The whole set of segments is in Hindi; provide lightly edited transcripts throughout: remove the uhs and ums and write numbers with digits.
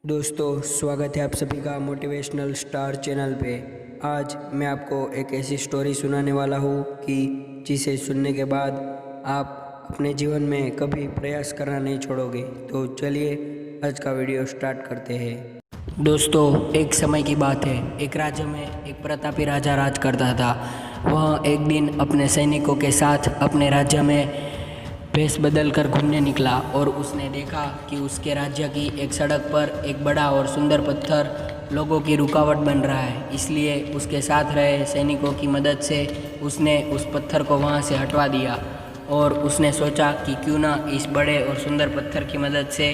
दोस्तों, स्वागत है आप सभी का मोटिवेशनल स्टार चैनल पे। आज मैं आपको एक ऐसी स्टोरी सुनाने वाला हूँ कि जिसे सुनने के बाद आप अपने जीवन में कभी प्रयास करना नहीं छोड़ोगे। तो चलिए आज का वीडियो स्टार्ट करते हैं। दोस्तों, एक समय की बात है। एक राज्य में एक प्रतापी राजा राज करता था। वह एक दिन अपने सैनिकों के साथ अपने राज्य में भेष बदल कर घूमने निकला और उसने देखा कि उसके राज्य की एक सड़क पर एक बड़ा और सुंदर पत्थर लोगों की रुकावट बन रहा है। इसलिए उसके साथ रहे सैनिकों की मदद से उसने उस पत्थर को वहां से हटवा दिया और उसने सोचा कि क्यों ना इस बड़े और सुंदर पत्थर की मदद से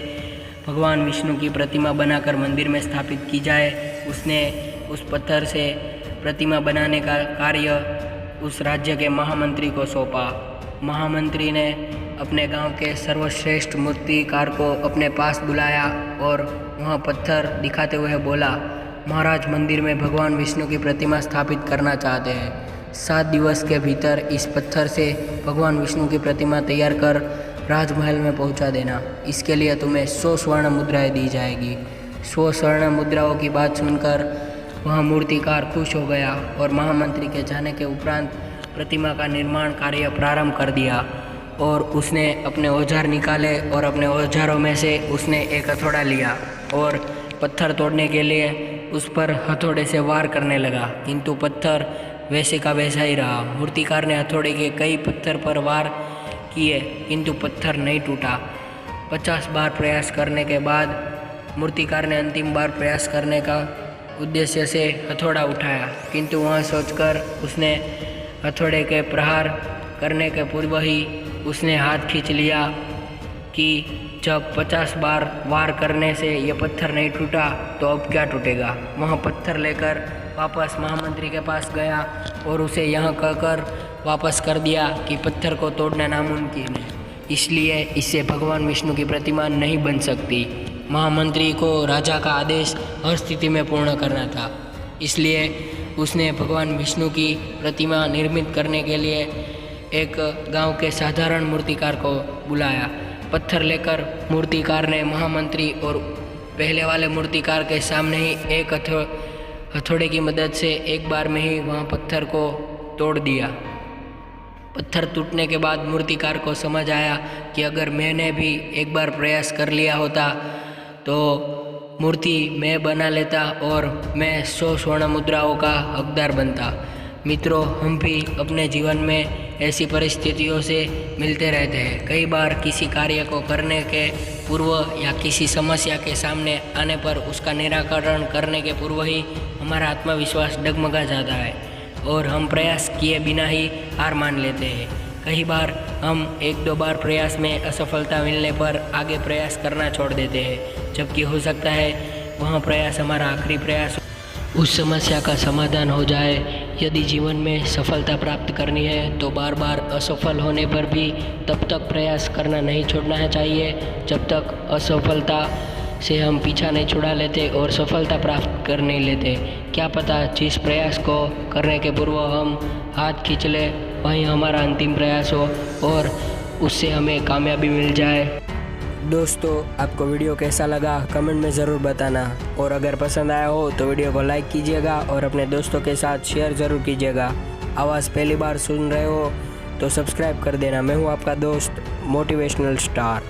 भगवान विष्णु की प्रतिमा बनाकर मंदिर में स्थापित की जाए। उसने उस पत्थर से प्रतिमा बनाने का कार्य उस राज्य के महामंत्री को सौंपा। महामंत्री ने अपने गांव के सर्वश्रेष्ठ मूर्तिकार को अपने पास बुलाया और वहां पत्थर दिखाते हुए बोला, महाराज, मंदिर में भगवान विष्णु की प्रतिमा स्थापित करना चाहते हैं। 7 दिवस के भीतर इस पत्थर से भगवान विष्णु की प्रतिमा तैयार कर राजमहल में पहुंचा देना। इसके लिए तुम्हें 100 स्वर्ण मुद्राएं दी जाएगी। 100 स्वर्ण मुद्राओं की बात सुनकर वह मूर्तिकार खुश हो गया और महामंत्री के जाने के उपरांत प्रतिमा का निर्माण कार्य प्रारंभ कर दिया। और उसने अपने औजार निकाले और अपने औजारों में से उसने एक हथौड़ा लिया और पत्थर तोड़ने के लिए उस पर हथौड़े से वार करने लगा, किंतु पत्थर वैसे का वैसा ही रहा। मूर्तिकार ने हथौड़े के कई पत्थर पर वार किए, किंतु पत्थर नहीं टूटा। 50 बार प्रयास करने के बाद मूर्तिकार ने अंतिम बार प्रयास करने का उद्देश्य से हथौड़ा उठाया, किंतु वह सोचकर उसने हथौड़े के प्रहार करने के पूर्व ही उसने हाथ खींच लिया कि जब 50 बार वार करने से ये पत्थर नहीं टूटा तो अब क्या टूटेगा। वह पत्थर लेकर वापस महामंत्री के पास गया और उसे यह कहकर वापस कर दिया कि पत्थर को तोड़ना नामुमकिन है, इसलिए इससे भगवान विष्णु की प्रतिमा नहीं बन सकती। महामंत्री को राजा का आदेश हर स्थिति में पूर्ण करना था, इसलिए उसने भगवान विष्णु की प्रतिमा निर्मित करने के लिए एक गांव के साधारण मूर्तिकार को बुलाया। पत्थर लेकर मूर्तिकार ने महामंत्री और पहले वाले मूर्तिकार के सामने ही एक हथौड़े की मदद से एक बार में ही वह पत्थर को तोड़ दिया। पत्थर टूटने के बाद मूर्तिकार को समझ आया कि अगर मैंने भी एक बार प्रयास कर लिया होता तो मूर्ति मैं बना लेता और मैं 100 स्वर्ण मुद्राओं का हकदार बनता। मित्रों, हम भी अपने जीवन में ऐसी परिस्थितियों से मिलते रहते हैं। कई बार किसी कार्य को करने के पूर्व या किसी समस्या के सामने आने पर उसका निराकरण करने के पूर्व ही हमारा आत्मविश्वास डगमगा जाता है और हम प्रयास किए बिना ही हार मान लेते हैं। कई बार हम 1-2 बार प्रयास में असफलता मिलने पर आगे प्रयास करना छोड़ देते हैं, जबकि हो सकता है वह प्रयास हमारा आखिरी प्रयास उस समस्या का समाधान हो जाए। यदि जीवन में सफलता प्राप्त करनी है तो बार बार असफल होने पर भी तब तक प्रयास करना नहीं छोड़ना चाहिए जब तक असफलता से हम पीछा नहीं छुड़ा लेते और सफलता प्राप्त कर नहीं लेते। क्या पता जिस प्रयास को करने के पूर्व हम हाथ खींच ले वही हमारा अंतिम प्रयास हो और उससे हमें कामयाबी मिल जाए। दोस्तों, आपको वीडियो कैसा लगा कमेंट में ज़रूर बताना और अगर पसंद आया हो तो वीडियो को लाइक कीजिएगा और अपने दोस्तों के साथ शेयर ज़रूर कीजिएगा। आवाज़ पहली बार सुन रहे हो तो सब्सक्राइब कर देना। मैं हूँ आपका दोस्त मोटिवेशनल स्टार।